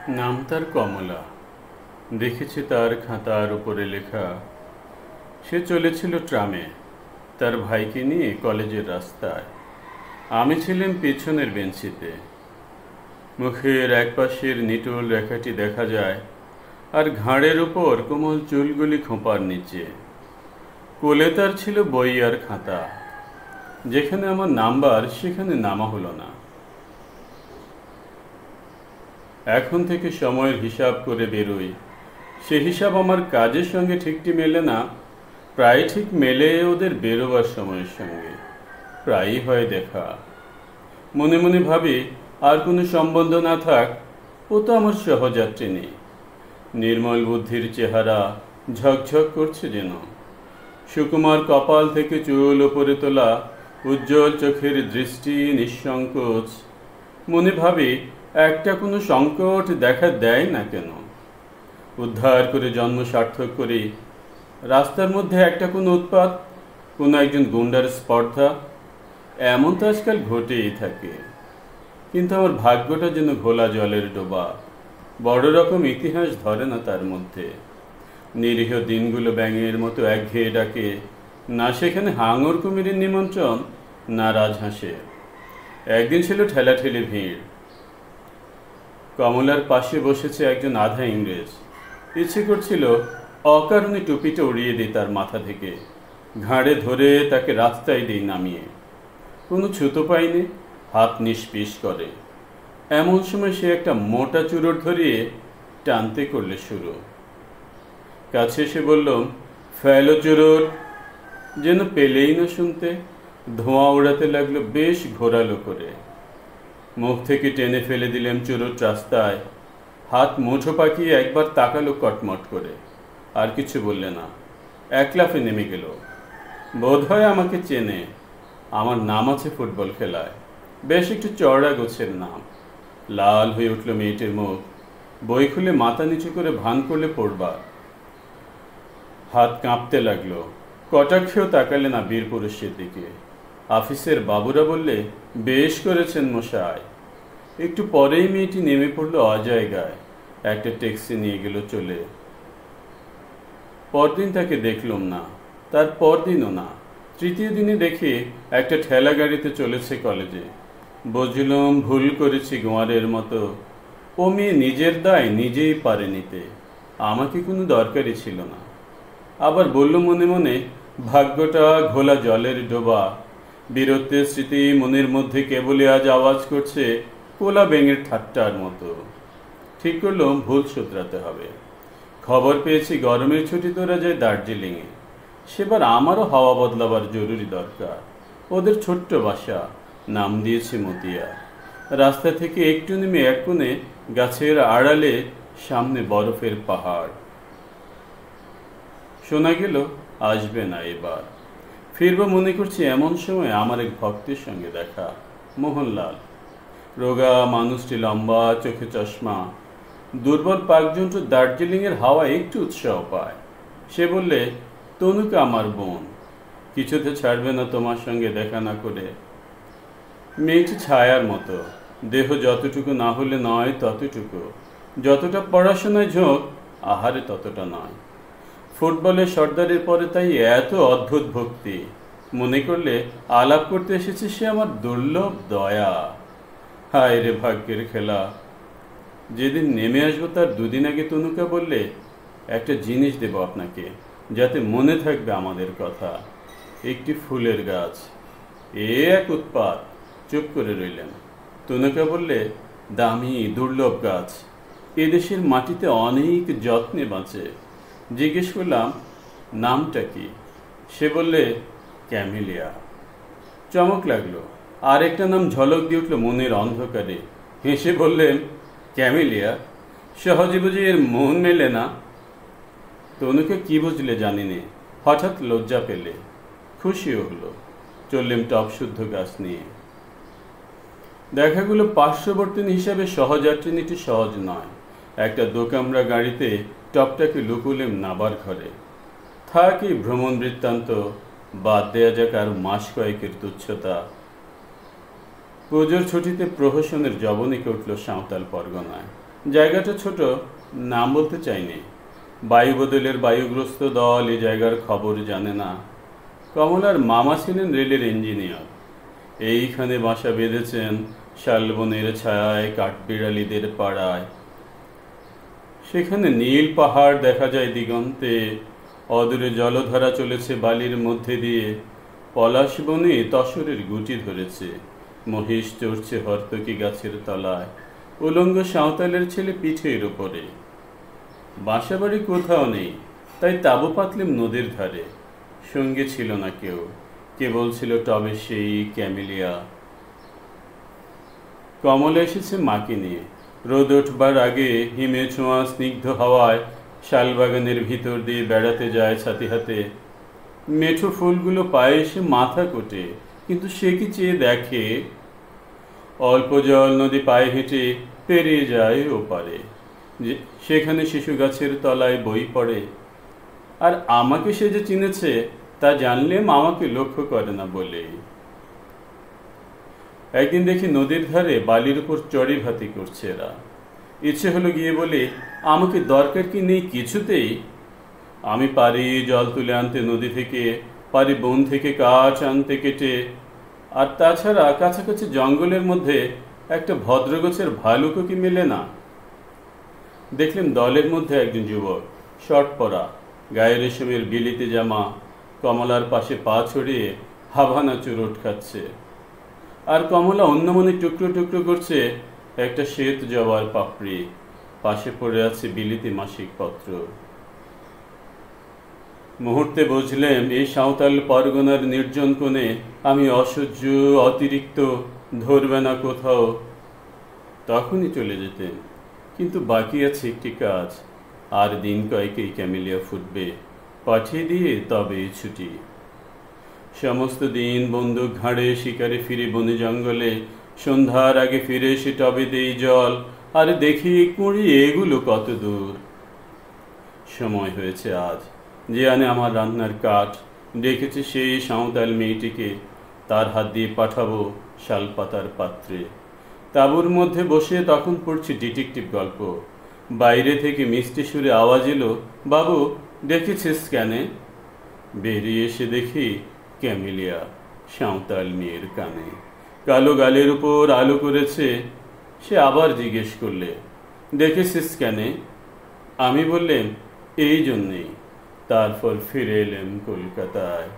নাম তার কমলা। দেখেছি তার খাতার উপরে লেখা। সে চলেছিল ট্রামে, তার ভাইকে নিয়ে কলেজের রাস্তায়। আমি ছিলাম পেছনের বেঞ্চিতে। মুখের একপাশের নিটোল রেখাটি দেখা যায়, আর ঘাড়ের উপর কোমল চুলগুলি খোঁপার নিচে। কোলে তার ছিল বই আর খাতা। যেখানে আমার নাম্বার সেখানে নামা হলো না। এখন থেকে সময়ের হিসাব করে বেরোই। সে হিসাব আমার কাজের সঙ্গে ঠিকটি মেলে না, প্রায় ঠিক মেলে ওদের বেরোবার সময়ের সঙ্গে। প্রায়ই হয় দেখা। মনে মনে ভাবি, আর কোনো সম্বন্ধ না থাক, ও তো আমার সহযাত্রী নেই। নির্মল বুদ্ধির চেহারা ঝকঝক করছে যেন। সুকুমার কপাল থেকে চুল ওপরে তোলা, উজ্জ্বল চোখের দৃষ্টি নিঃসংকোচ। মনে ভাবি, একটা কোনো সংকট দেখা দেয় না কেন? উদ্ধার করে জন্ম সার্থক করি। রাস্তার মধ্যে একটা কোনো উৎপাত, কোনো একজন গুন্ডার স্পর্ধা, এমন তো আজকাল ঘটেই থাকে। কিন্তু আমার ভাগ্যটা যেন ঘোলা জলের ডোবা। বড় রকম ইতিহাস ধরে না তার মধ্যে। নিরীহ দিনগুলো ব্যাঙের মতো একঘেয়ে ডাকে। না সেখানে হাঙর কুমিরের নিমন্ত্রণ, না রাজহাঁসে। একদিন ছিল ঠেলাঠেলি ভিড়। কমলার পাশে বসেছে একজন আধা ইংরেজ। ইচ্ছে করছিল অকারণে টুপিটা উড়িয়ে দিই তার মাথা থেকে, ঘাড়ে ধরে তাকে রাস্তায় দিই নামিয়ে। কোনো ছুতো পাইনি, হাত নিষ্পিস করে। এমন সময় সে একটা মোটা চুরোট ধরিয়ে টানতে করলে শুরু। কাছে এসে বললাম, ফেলো চুরোট। যেন পেলেই না শুনতে। ধোঁয়া উড়াতে লাগলো বেশ ঘোরালো করে। মুখ থেকে টেনে ফেলে দিলাম চুরোট রাস্তায়। হাত মুঠো পাকিয়ে একবার তাকালো কটমট করে, আর কিছু বললে না। এক লাফে নেমে গেল। বোধ হয় আমাকে চেনে। আমার নাম আছে ফুটবল খেলায়। বেশ একটু চওড়া গোছের নাম। লাল হয়ে উঠল মেয়েটির মুখ। বই খুলে মাথা নিচু করে ভান করলে পড়বার। হাত কাঁপতে লাগলো। কটাক্ষেও তাকালে না বীর পুরুষের দিকে। অফিসের বাবুরা বললে, বেশ করেছেন মশাই। একটু পরেই মেয়েটি নেমে পড়লো অজায়গায়। একটা ট্যাক্সি নিয়ে গেল চলে। পরদিন তাকে দেখলাম না, তার পরদিনও না। তৃতীয় দিনে দেখি একটা ঠেলা গাড়িতে চলেছে কলেজে। বুঝলাম ভুল করেছি গোয়ারের মতো। ও মেয়ে নিজের দায় নিজেই পারে নিতে, আমাকে কোনো দরকারই ছিল না। আবার বলল মনে মনে, ভাগ্যটা ঘোলা জলের ডোবা। বীরত্বের স্মৃতি মনের মধ্যে কেবলই আজ আওয়াজ করছে কোলা ব্যাঙের ঠাট্টার মতো। ঠিক করলাম ভুল শুধরাতে হবে। খবর পেয়েছি গরমের ছুটি তোরা যায় দার্জিলিংয়ে। সেবার আমারও হাওয়া বদলাবার জরুরি দরকার। ওদের ছোট্ট বাসা, নাম দিয়েছে মতিয়া। রাস্তা থেকে একটু নেমে এক কোণে গাছের আড়ালে সামনে বরফের পাহাড়। শোনা গেল আসবে না এবার। ফিরবো মনে করছি এমন সময় আমার এক ভক্তের সঙ্গে দেখা। মোহনলাল। রোগা মানুষটি, লম্বা, চোখে চশমা। দুর্বল পাকযন্ত্র দার্জিলিংয়ের হাওয়া একটু উৎসাহ পায়। সে বললে, তনুকা আমার বোন, কিছুতে ছাড়বে না তোমার সঙ্গে দেখা না করে। মেয়েটি ছায়ার মতো, দেহ যতটুকু না হলে নয় ততটুকু। যতটা পড়াশোনায় ঝোঁক, আহারে ততটা নয়। ফুটবলের সর্দারের পরে তাই এত অদ্ভুত ভক্তি। মনে করলে আলাপ করতে এসেছে সে আমার দুর্লভ দয়া। হায় রে ভাগ্যের খেলা। যেদিন নেমে আসবো তার দুদিন আগে তনুকা বললে, একটা জিনিস দেব আপনাকে, যাতে মনে থাকবে আমাদের কথা। একটি ফুলের গাছ। এক উৎপাত। চুপ করে রইলেন। তনুকা বললে, দামি দুর্লভ গাছ, এদেশের মাটিতে অনেক যত্নে বাঁচে। জিজ্ঞেস করলাম, নামটা কি? সে বললে, ক্যামেলিয়া। চমক লাগলো। আর একটা নাম ঝলক দিয়ে উঠল মনের অন্ধকারে। হেসে বললেন, ক্যামেলিয়া? সহজে বুঝি এর মন মেলে না? তনুকে কি বুঝলে জানি নে, হঠাৎ লজ্জা পেলে। খুশিও হলো। চললেম টপ শুদ্ধ গাছ নিয়ে। দেখাগুলো পার্শ্ববর্তী হিসাবে সহযাত্রিনীটি সহজ নয়। একটা দোকামরা গাড়িতে টপটাকে লুকুলেম নাবার ঘরে। থাকি ভ্রমণ বৃত্তান্ত, বাদ দেয়া যাক আর মাস কয়েকের তুচ্ছতা। পুজোর ছুটিতে প্রহসনের জবনিকে উঠল সাঁওতাল পরগনায়। জায়গাটা ছোট, নাম বলতে চাইনি। বায়ুবদলের বায়ুগ্রস্ত দল এই জায়গার খবর জানে না। কমলার মামা ছিলেন রেলের ইঞ্জিনিয়ার। এইখানে বাসা বেঁধেছেন শালবনের ছায়ায় কাঠবিড়ালিদের পাড়ায়। সেখানে নীল পাহাড় দেখা যায় দিগন্তে। অদূরে জলধারা চলেছে বালির মধ্যে দিয়ে। পলাশ বনে তসরের গুটি ধরেছে। মহিষ চড়ছে হর্তকি গাছের তলায়। উলঙ্গ সাঁওতালের ছেলে পিঠের ওপরে। বাসাবাড়ি কোথাও নেই, তাই তাঁবু পাতলেম নদীর ধারে। সঙ্গে ছিল না কেউ, কেবল ছিল টবে সেই ক্যামেলিয়া। কমলা এসেছে মাকে নিয়ে। রোদ উঠবার আগে হিমে ছোঁয়া স্নিগ্ধ হাওয়ায় শালবাগানের ভিতর দিয়ে বেড়াতে যায় ছাতি হাতে। মেঠো ফুলগুলো পায়ে এসে মাথা কোটে, কিন্তু সে কি চেয়ে দেখে? অল্প জল নদী পায়ে হেঁটে পেরিয়ে যায় ওপারে। সেখানে শিশু গাছের তলায় বই পড়ে। আর আমাকে সে যে চিনেছে তা জানলে মামাকে লক্ষ্য করে না বলে। একদিন দেখি নদীর ধারে বালির উপর চড়ি ভাতি করছে এরা। ইচ্ছে হলো গিয়ে বলে, আমাকে দরকার কি নেই কিছুতেই। আমি পারি জল তুলে আনতে নদী থেকে, পারি বন থেকে কাঠ আনতে কেটে। আর তাছাড়া কাছাকাছি জঙ্গলের মধ্যে একটা ভদ্রগোছের ভালুকও কি মেলে না? দেখলেন দলের মধ্যে একজন যুবক, শর্ট পরা, গায়ে রেশমের বিলিতি জামা, কমলার পাশে পা ছড়িয়ে হাভানা চুরোট খাচ্ছে। আর কমলা অন্যমনে টুকরো টুকরো করছে একটা শ্বেত জবার পাপড়ি। পাশে পড়ে আছে বিলিতি মাসিক পত্র। মুহূর্তে বুঝলেন এই সাঁওতাল পরগনার নির্জন কোণে আমি অসহ্য, অতিরিক্ত, ধরবে না কোথাও। তখনই চলে যেতেন, কিন্তু বাকি আছে একটি কাজ। আর দিন কয়েকেই ক্যামেলিয়া ফুটবে, পাঠিয়ে দিয়ে তবে ছুটি। সমস্ত দিন বন্দুক ঘাড়ে শিকারে ফিরে বনে জঙ্গলে। সন্ধ্যার আগে ফিরে এসে টবে দেই জল, আর দেখি কুঁড়ি এগুলো কত দূর। সময় হয়েছে আজ, যে আনে আমার রান্নার কাঠ। ডেকেছে সেই সাঁওতাল মেয়েটিকে, তার হাত দিয়ে পাঠাবো শালপাতার পাত্রে। তাঁবুর মধ্যে বসে তখন পড়ছি ডিটেকটিভ গল্প। বাইরে থেকে মিষ্টি সুরে আওয়াজ এলো, বাবু ডেকেছিস কেনে? বেরিয়ে এসে দেখি ক্যামেলিয়া সাঁওতাল মেয়ের কানে। কালো গালের উপর আলো করেছে। সে আবার জিজ্ঞেস করলে, ডেকেছিস কেনে? আমি বললেম, এই জন্যেই। তারপর ফিরে এলেন কলকাতায়।